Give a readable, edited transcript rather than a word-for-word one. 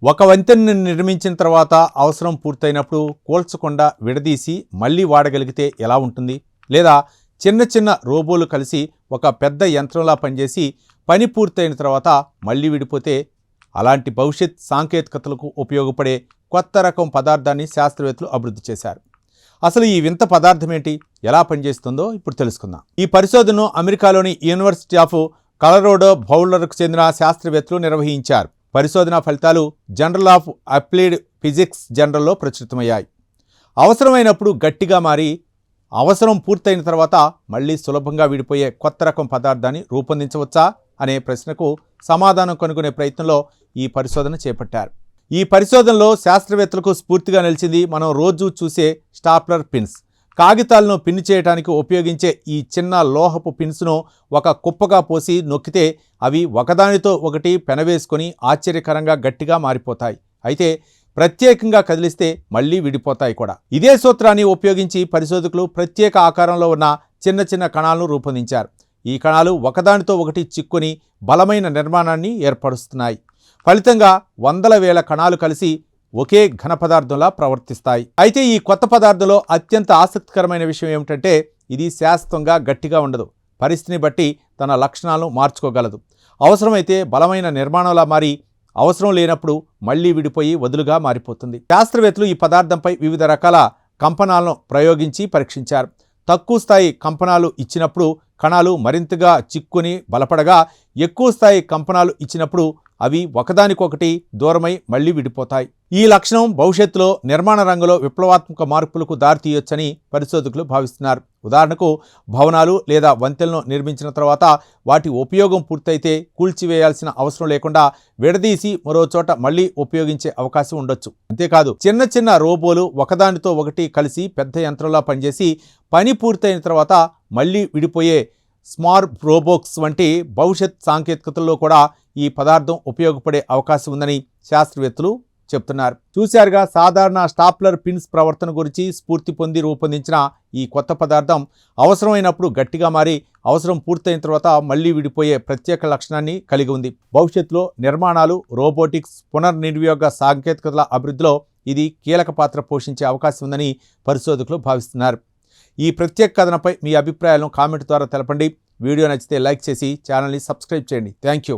ఒక వంతెనను నిర్మించిన తర్వాత అవసరం పూర్తయినప్పుడు కూల్చకుండా విడదీసి మళ్ళీ వాడగలిగితే ఎలా ఉంటుంది? లేదా చిన్న చిన్న రోబోలు కలిసి ఒక పెద్ద యంత్రంలా పనిచేసి పని పూర్తయిన తర్వాత మళ్ళీ విడిపోతే అలాంటి భవిష్యత్ సాంకేతికతలకు ఉపయోగపడే కొత్త రకం పదార్థాన్ని శాస్త్రవేత్తలు అభివృద్ధి చేశారు. అసలు ఈ వింత పదార్థం ఏంటి, ఎలా పనిచేస్తుందో ఇప్పుడు తెలుసుకుందాం. ఈ పరిశోధనను అమెరికాలోని యూనివర్సిటీ ఆఫ్ కలరాడో బౌల్డర్కు చెందిన శాస్త్రవేత్తలు నిర్వహించారు. పరిశోధన ఫలితాలు జర్నల్ ఆఫ్ అప్లైడ్ ఫిజిక్స్ జర్నల్లో ప్రచురితమయ్యాయి. అవసరమైనప్పుడు గట్టిగా మారి అవసరం పూర్తయిన తర్వాత మళ్ళీ సులభంగా విడిపోయే కొత్త రకం పదార్థాన్ని రూపొందించవచ్చా అనే ప్రశ్నకు సమాధానం కనుగొనే ప్రయత్నంలో ఈ పరిశోధన చేపట్టారు. ఈ పరిశోధనలో శాస్త్రవేత్తలకు స్ఫూర్తిగా నిలిచింది మనం రోజు చూసే స్టాప్లర్ పిన్స్. కాగితాలను పిన్ చేయడానికి ఉపయోగించే ఈ చిన్న లోహపు పిన్స్ను ఒక కుప్పగా పోసి నొక్కితే అవి ఒకదానితో ఒకటి పెనవేసుకొని ఆశ్చర్యకరంగా గట్టిగా మారిపోతాయి. అయితే ప్రత్యేకంగా కదిలిస్తే మళ్ళీ విడిపోతాయి కూడా. ఇదే సూత్రాన్ని ఉపయోగించి పరిశోధకులు ప్రత్యేక ఆకారంలో ఉన్న చిన్న చిన్న కణాలను రూపొందించారు. ఈ కణాలు ఒకదానితో ఒకటి చిక్కుని బలమైన నిర్మాణాన్ని ఏర్పరుస్తున్నాయి. ఫలితంగా వందల వేల కణాలు కలిసి ఒకే ఘన పదార్థంలా ప్రవర్తిస్తాయి. అయితే ఈ కొత్త పదార్థంలో అత్యంత ఆసక్తికరమైన విషయం ఏమిటంటే ఇది శాశ్వతంగా గట్టిగా ఉండదు. పరిస్థితిని బట్టి తన లక్షణాలను మార్చుకోగలదు. అవసరమైతే బలమైన నిర్మాణంలా మారి అవసరం లేనప్పుడు మళ్ళీ విడిపోయి వదులుగా మారిపోతుంది. శాస్త్రవేత్తలు ఈ పదార్థంపై వివిధ రకాల కంపనాలను ప్రయోగించి పరీక్షించారు. తక్కువ స్థాయి కంపనాలు ఇచ్చినప్పుడు కణాలు మరింతగా చిక్కుని బలపడగా, ఎక్కువ స్థాయి కంపనాలు ఇచ్చినప్పుడు అవి ఒకదానికొకటి దూరమై మళ్లీ విడిపోతాయి. ఈ లక్షణం భవిష్యత్తులో నిర్మాణ రంగంలో విప్లవాత్మక మార్పులకు దారితీయొచ్చని పరిశోధకులు భావిస్తున్నారు. ఉదాహరణకు భవనాలు లేదా వంతెనలను నిర్మించిన తర్వాత వాటి ఉపయోగం పూర్తయితే కూల్చివేయాల్సిన అవసరం లేకుండా విడదీసి మరో చోట మళ్లీ ఉపయోగించే అవకాశం ఉండొచ్చు. అంతేకాదు చిన్న చిన్న రోబోలు ఒకదానితో ఒకటి కలిసి పెద్ద యంత్రంలా పనిచేసి పని పూర్తయిన తర్వాత మళ్లీ విడిపోయే స్మార్ట్ రోబోట్స్ వంటి భవిష్యత్ సాంకేతికతల్లో కూడా ఈ పదార్థం ఉపయోగపడే అవకాశం ఉందని శాస్త్రవేత్తలు చెప్తున్నారు. చూశారుగా, సాధారణ స్టాప్లర్ పిన్స్ ప్రవర్తన గురించి స్ఫూర్తి పొంది రూపొందించిన ఈ కొత్త పదార్థం అవసరమైనప్పుడు గట్టిగా మారి అవసరం పూర్తయిన తర్వాత మళ్లీ విడిపోయే ప్రత్యేక లక్షణాన్ని కలిగి ఉంది. భవిష్యత్తులో నిర్మాణాలు, రోబోటిక్స్, పునర్నిర్వియోగ సాంకేతికతల అభివృద్ధిలో ఇది కీలక పాత్ర పోషించే అవకాశం ఉందని పరిశోధకులు భావిస్తున్నారు. ఈ ప్రత్యేక కథనంపై మీ అభిప్రాయాలను కామెంట్ ద్వారా తెలపండి. వీడియో నచ్చితే లైక్ చేసి ఛానల్ని సబ్స్క్రైబ్ చేయండి. Thank you.